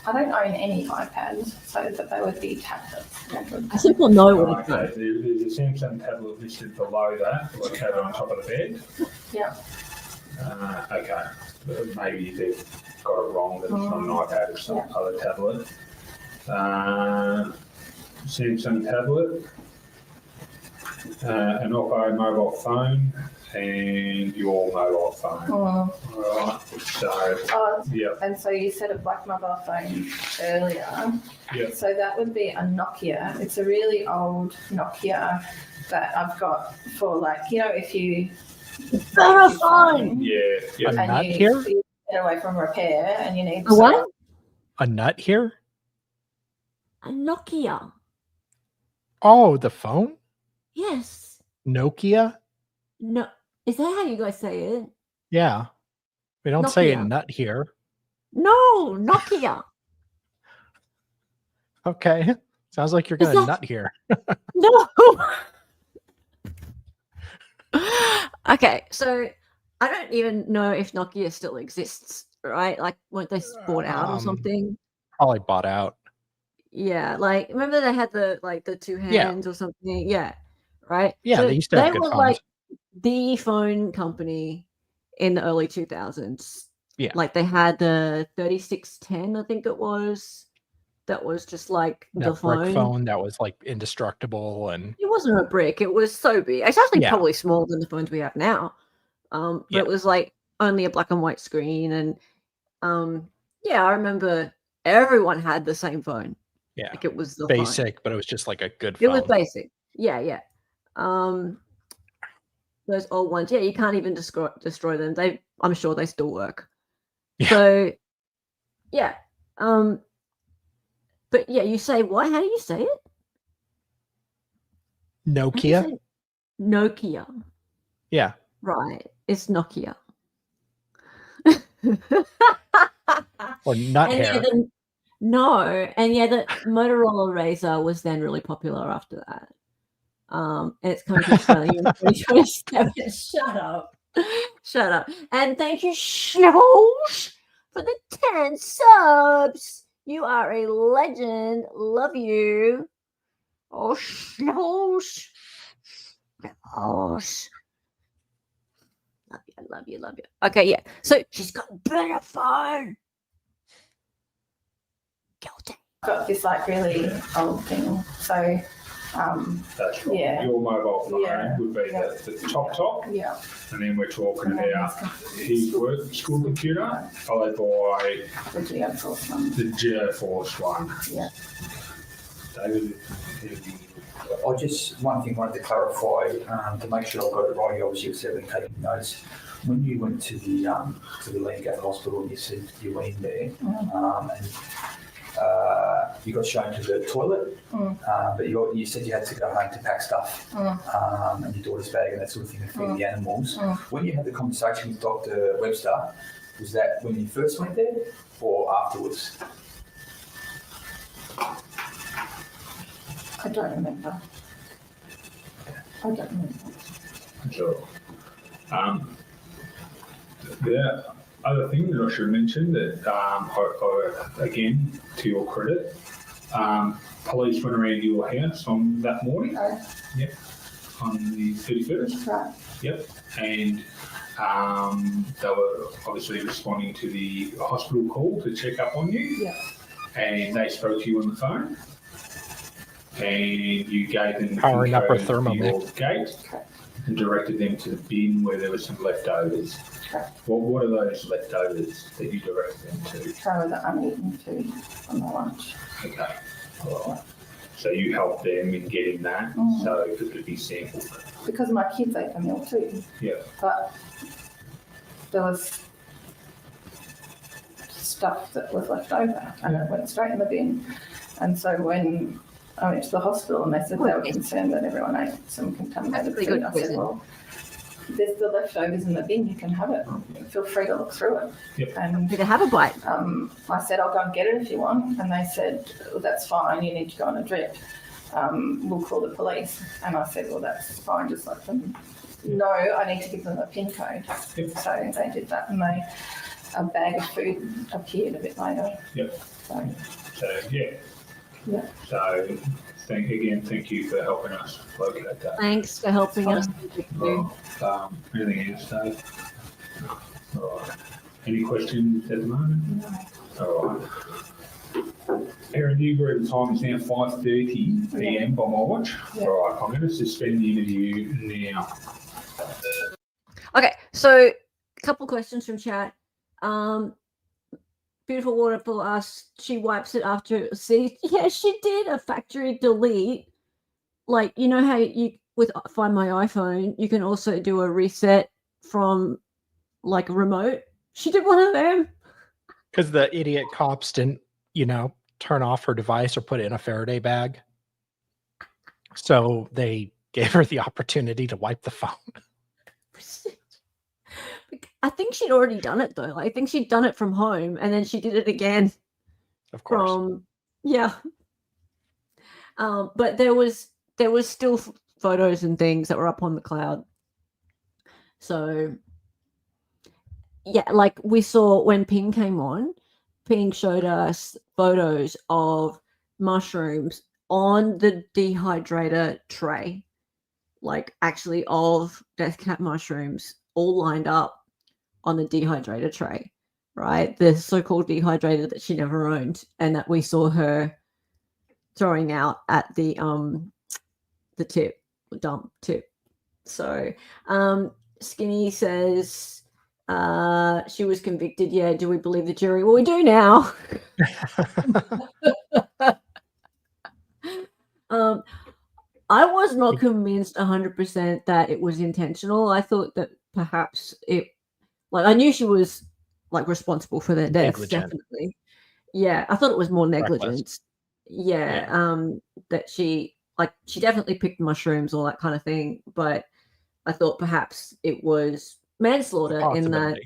I don't own any iPads, so that they would be tablets. I think we'll know what it's Okay, there's a Samsung tablet listed below that, located on top of the bed. Yeah. Okay, maybe they've got it wrong, that it's not an iPad, it's some other tablet. Samsung tablet, an Oppo mobile phone, and your mobile phone. Alright, so, yeah. And so you said a black mobile phone earlier. Yeah. So that would be a Nokia. It's a really old Nokia that I've got for, like, you know, if you better phone. Yeah, yeah. A and nut you here? get away from repair and you need A what? A nut here? A Nokia. Oh, the phone? Yes. Nokia? No. Is that how you guys say it? Yeah. We don't say a Nokia. nut here. No, Nokia. Okay. Sounds like you're Is going to that- nut here. No. Okay, so I don't even know if Nokia still exists, right? Like, weren't they bought out or something? Probably bought out. Yeah, like, remember they had the two hands or something? Yeah, right? Yeah, So they used to have they good were phones. like the phone company in the early 2000s. Yeah. Like, they had the 3610, I think it was. That was just like That the phone. brick phone that was like indestructible and It wasn't a brick. It was so big. It's actually Yeah. probably smaller than the phones we have now. But Yeah. it was like only a black and white screen. And yeah, I remember everyone had the same phone. yeah, Like, it was the phone. basic, but it was just like a good It phone. was basic. Yeah, yeah. Those old ones, yeah, you can't even destroy them. I'm sure they still work. Yeah. So yeah. But yeah, you say what? How do you say it? How do you Nokia? say Nokia. Yeah. Right. It's Nokia. Or nut And hair. no, and yeah, the Motorola Razr was then really popular after that. And it's coming to Australia in 2027. Shut up. Shut up. And thank you, Shovels, for the 10 subs. You are a legend. Love you. Oh, Shovels. Shovels. Love you. Okay, yeah. So she's got a better phone. Guilty. Got this like really old thing. So That's right. Yeah. Your mobile phone Yeah. would be Yeah. the top, yeah. and then we're talking And then about there's his work school computer, followed by the GeoForce one. the GeoForce one. Yeah. David, I just, one thing I wanted to clarify, to make sure I got it right, obviously you've been taking notes. When you went to the Landgate Hospital and you said you went in there, and you got shown to the toilet, but you said you had to go home to pack stuff, and your daughter's bag and that sort of thing, and feed the animals. When you had the conversation with Dr. Webster, was that when you first went there or afterwards? I don't remember. sure. The other thing that I should mention that, again, to your credit, police went around your house on that morning. Okay. Yep. On the 31st. Right. Yep. And they were obviously responding to the hospital call to check up on you. Yeah. And they spoke to you on the phone. And you gave them the Powering up our code for your Thermomix. gate and directed them to the bin where there were some leftovers. Okay. What are those leftovers that you directed them to? Throw the uneaten food on my lunch. Okay. All right. So you helped them in getting that so it could be sampled. Because my kids ate the meal too. Yeah. But there was stuff that was left over and it went straight in the bin. And so when I went to the hospital and they said they were concerned that everyone ate some contaminated That's a pretty food, good I said, question. well, there's the leftovers in the bin. You can have it. Feel free to look through it. Yep. And You can have a bite. I said, I'll go and get it if you want. And they said, well, that's fine. You need to go on a drip. We'll call the police. And I said, well, that's fine. Just let them know. I need to give them a PIN code. Yep. So they did that, and a bag of food appeared a bit later. Yep. So yeah. Yeah. So thank you for helping us locate that. Thanks for helping us. Anything else, Dave? All right. Any questions at the moment? No. All right. Erin, do you agree the time is now 5:30 p.m. by my watch? Yeah. All right, I'm going to suspend the interview now. Okay, so a couple questions from chat. Beautiful Waterfall asks, she wipes it after see. Yeah, she did a factory delete. Like, you know how you with Find My iPhone, you can also do a reset from like a remote. She did one of them. Because the idiot cops didn't, turn off her device or put it in a Faraday bag. So they gave her the opportunity to wipe the phone. I think she'd already done it though. I think she'd done it from home and then she did it again. Of course. But there was still photos and things that were up on the cloud. So yeah, like we saw when Ping came on, Ping showed us photos of mushrooms on the dehydrator tray, like actually of death cap mushrooms all lined up on the dehydrator tray, right? The so-called dehydrator that she never owned and that we saw her throwing out at the dump tip. So Skinny says she was convicted. Yeah, do we believe the jury? Well, we do now. I was not convinced 100% that it was intentional. I thought that perhaps I knew she was like responsible for their deaths, definitely. Yeah, I thought it was more negligence. Yeah, that she definitely picked mushrooms, all that kind of thing. But I thought perhaps it was manslaughter in that,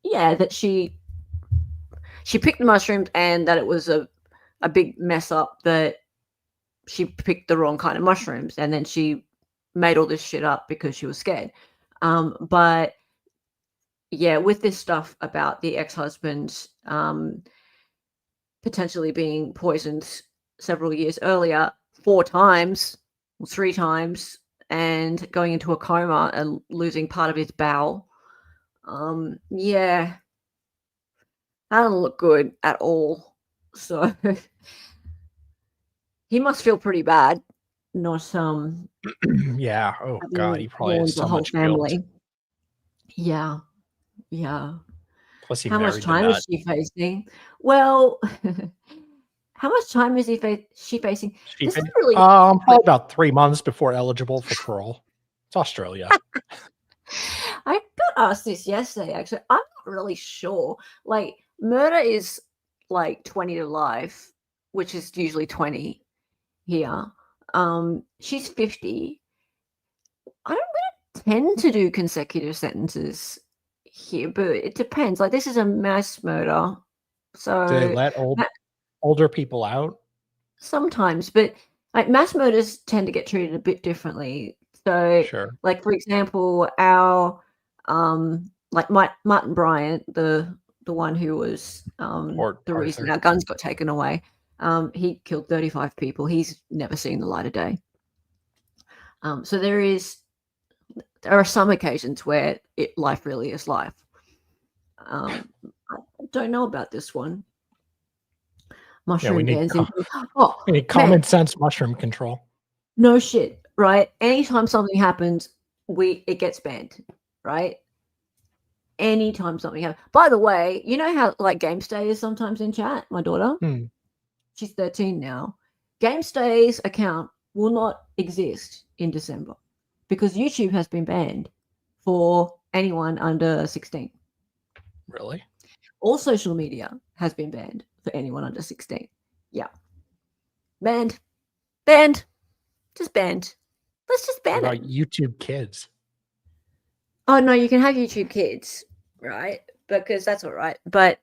that she picked the mushrooms and that it was a big mess up that she picked the wrong kind of mushrooms and then she made all this shit up because she was scared. But yeah, with this stuff about the ex-husband potentially being poisoned several years earlier 4 times or 3 times and going into a coma and losing part of his bowel. That doesn't look good at all. So he must feel pretty bad. Not yeah. Oh God, he probably has so much guilt. Yeah. Plus, how much time is she facing? Well, how much time is she facing? This is really probably about 3 months before eligible for parole. It's Australia. I got asked this yesterday. Actually, I'm not really sure. Like, murder is like 20 to life, which is usually 20 here. She's 50. I don't tend to do consecutive sentences here, but it depends. Like, this is a mass murder, so do they let older people out? Sometimes, but like mass murders tend to get treated a bit differently. So, like for example, our like Martin Bryant, the one who was the reason our guns got taken away. He killed 35 people. He's never seen the light of day. So there are some occasions where life really is life. I don't know about this one. Mushroom bans. We need common sense mushroom control. No shit, right? Anytime something happens, it gets banned, right? Anytime something happens. By the way, you know how like GameStay is sometimes in chat? My daughter, she's 13 now. GameStay's account will not exist in December because YouTube has been banned for anyone under 16. Really? All social media has been banned for anyone under 16. Yeah. Banned. Just banned. Let's just ban it. YouTube Kids. Oh no, you can have YouTube Kids, right? Because that's all right. But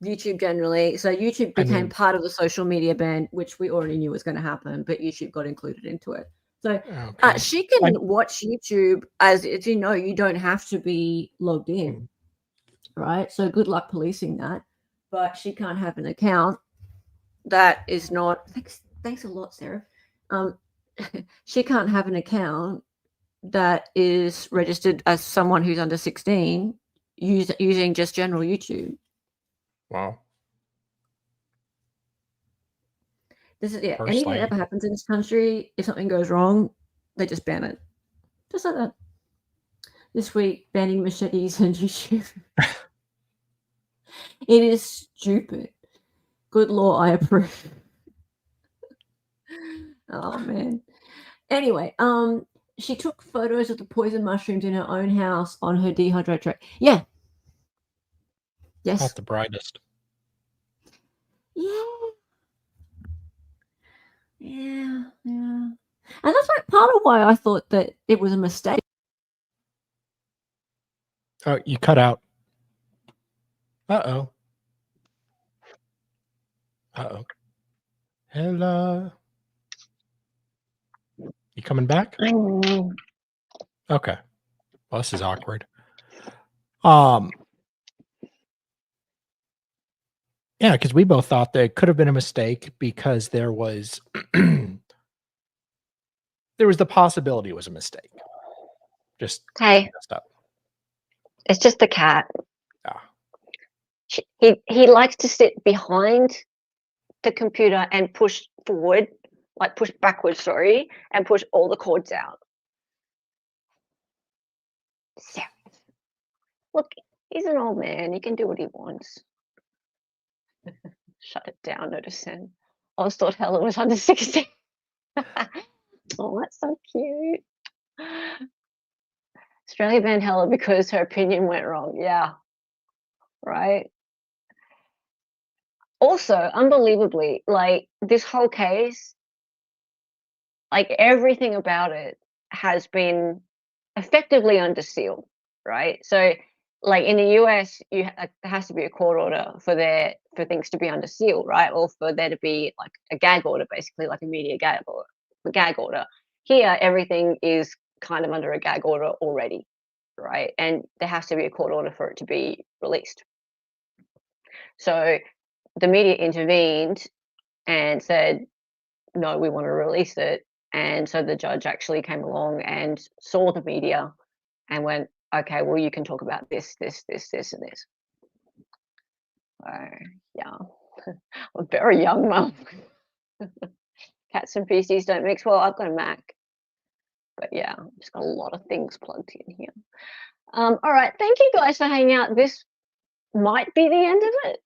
YouTube generally, so YouTube became part of the social media ban, which we already knew was going to happen, but YouTube got included into it. So she can watch YouTube as you know, you don't have to be logged in, right? So good luck policing that. But she can't have an account that is not. Thanks a lot, Sarah. She can't have an account that is registered as someone who's under 16 using just general YouTube. Wow. This is anything that ever happens in this country, if something goes wrong, they just ban it. Just like that. This week, banning machetes and YouTube. It is stupid. Good law, I approve. Oh man. Anyway, she took photos of the poison mushrooms in her own house on her dehydrate tray. Yeah. Yes. Not the brightest. Yeah. Yeah. And that's like part of why I thought that it was a mistake. Oh, you cut out. Uh-oh. Uh-oh. Hello. You coming back? I know. Okay. Well, this is awkward. Yeah, because we both thought that it could have been a mistake because there was the possibility it was a mistake. Just messed up. It's just a cat. Yeah. He likes to sit behind the computer and push forward, like push backwards, sorry, and push all the cords out. Serious. Look, he's an old man. He can do what he wants. Shut it down, noticing. I always thought Helen was under 16. Oh, that's so cute. Australia banned Helen because her opinion went wrong. Yeah. Right. Also, unbelievably, like this whole case, like everything about it has been effectively under seal, right? So, like in the US, there has to be a court order for things to be under seal, right? Or for there to be like a gag order, basically like a media gag order. Here, everything is kind of under a gag order already, right? And there has to be a court order for it to be released. So the media intervened and said, no, we want to release it. And so the judge actually came along and saw the media and went, okay, well, you can talk about this, and this. So, yeah, I'm very young, Mum. Cats and feces don't mix well. I've got a Mac. But yeah, I've just got a lot of things plugged in here. All right, thank you guys for hanging out. This might be the end of it.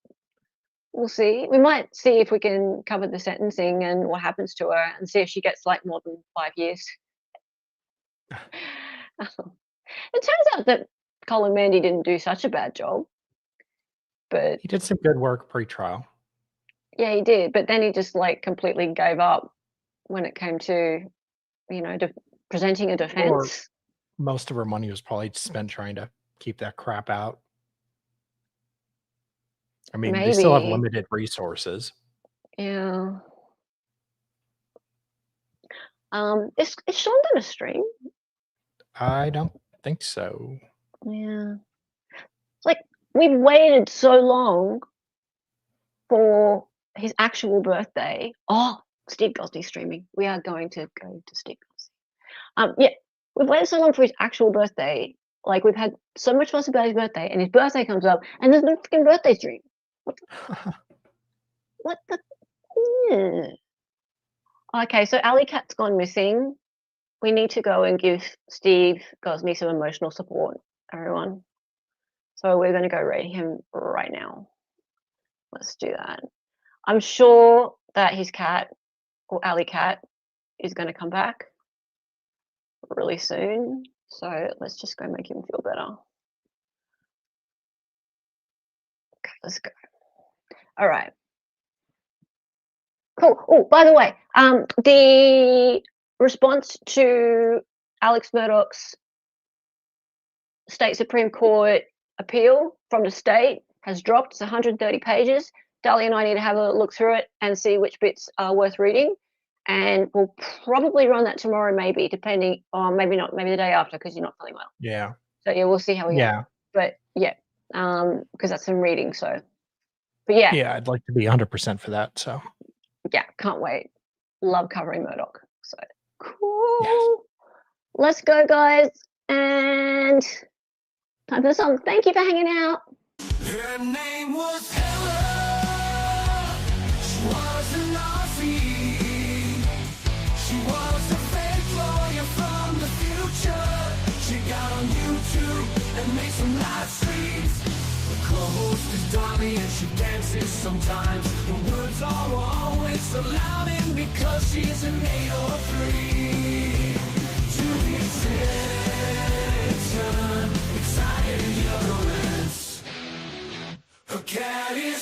We'll see. We might see if we can cover the sentencing and what happens to her and see if she gets like more than 5 years. It turns out that Colin Mandy didn't do such a bad job. But he did some good work pre-trial. Yeah, he did. But then he just like completely gave up when it came to, you know, presenting a defense. Or most of her money was probably spent trying to keep that crap out. I mean, they still have limited resources. Yeah. Is Sean gonna stream? I don't think so. Yeah. Like we've waited so long for his actual birthday. Oh, Steve Gosney's streaming. We are going to go to Steve Gosney. Yeah, we've waited so long for his actual birthday. Like we've had so much fuss about his birthday, and his birthday comes up, and there's no freaking birthday stream. What the? Okay, so Alley Cat's gone missing. We need to go and give Steve Gosney some emotional support, everyone. So we're going to go raid him right now. Let's do that. I'm sure that his cat, or Alley Cat, is going to come back really soon. So let's just go make him feel better. Okay, let's go. All right. Cool. Oh, by the way, the response to Alex Murdoch's state Supreme Court appeal from the state has dropped. It's 130 pages. Dahlia and I need to have a look through it and see which bits are worth reading. And we'll probably run that tomorrow, maybe, depending on, maybe not, maybe the day after, because you're not feeling well. Yeah. So yeah, we'll see how we go. But yeah, because that's some reading. So, but yeah. Yeah, I'd like to be 100% for that. So yeah, can't wait. Love covering Murdoch. So cool. Yes. Let's go, guys. And time for the song. Thank you for hanging out. Her name was Ella. She was an Aussie. She was a fake lawyer from the future. She got on YouTube and made some live streams. The co-host is Dolly and she dances sometimes. The words are always so loud and because she's an 803. To the attention, excited ignorance. Her cat is